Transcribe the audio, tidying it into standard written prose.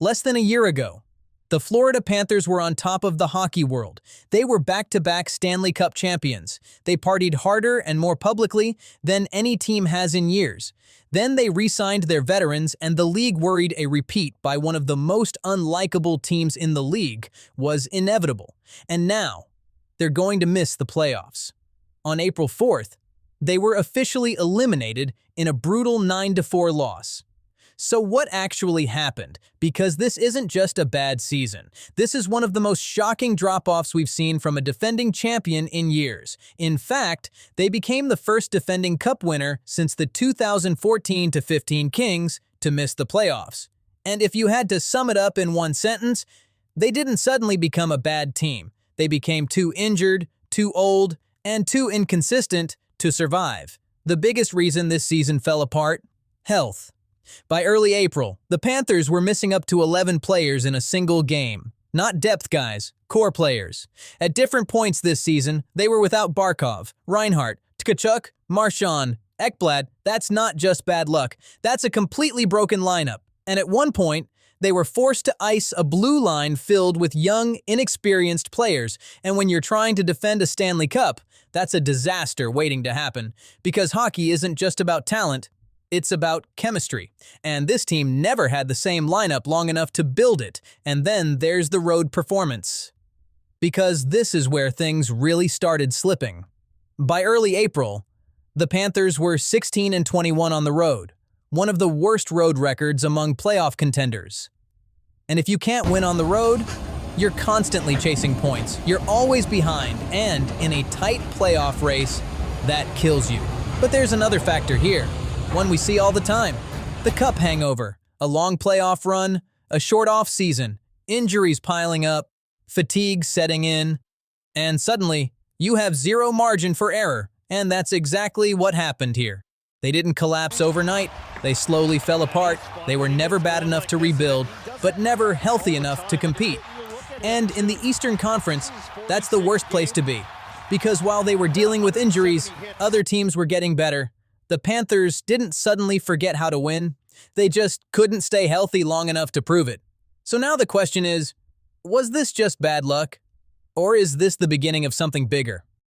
Less than a year ago, the Florida Panthers were on top of the hockey world. They were back-to-back Stanley Cup champions. They partied harder and more publicly than any team has in years. Then they re-signed their veterans, and the league worried a repeat by one of the most unlikable teams in the league was inevitable. And now, they're going to miss the playoffs. On April 4th, they were officially eliminated in a brutal 9-4 loss. So what actually happened? Because this isn't just a bad season. This is one of the most shocking drop-offs we've seen from a defending champion in years. In fact, they became the first defending cup winner since the 2014-15 Kings to miss the playoffs. And if you had to sum it up in one sentence, they didn't suddenly become a bad team. They became too injured, too old, and too inconsistent to survive. The biggest reason this season fell apart? Health. By early April, the Panthers were missing up to 11 players in a single game. Not depth guys, core players. At different points this season, they were without Barkov, Reinhart, Tkachuk, Marchand, Ekblad. That's not just bad luck. That's a completely broken lineup. And at one point, they were forced to ice a blue line filled with young, inexperienced players. And when you're trying to defend a Stanley Cup, that's a disaster waiting to happen. Because hockey isn't just about talent. It's about chemistry, and this team never had the same lineup long enough to build it, and then there's the road performance. Because this is where things really started slipping. By early April, the Panthers were 16-21 on the road, one of the worst road records among playoff contenders. And if you can't win on the road, you're constantly chasing points, you're always behind, and in a tight playoff race, that kills you. But there's another factor here. One we see all the time. The cup hangover, a long playoff run, a short off season, injuries piling up, fatigue setting in, and suddenly you have zero margin for error, and that's exactly what happened here. They didn't collapse overnight, they slowly fell apart, they were never bad enough to rebuild, but never healthy enough to compete. And in the Eastern Conference, that's the worst place to be, because while they were dealing with injuries, other teams were getting better. The Panthers didn't suddenly forget how to win. They just couldn't stay healthy long enough to prove it. So now the question is, was this just bad luck? Or is this the beginning of something bigger?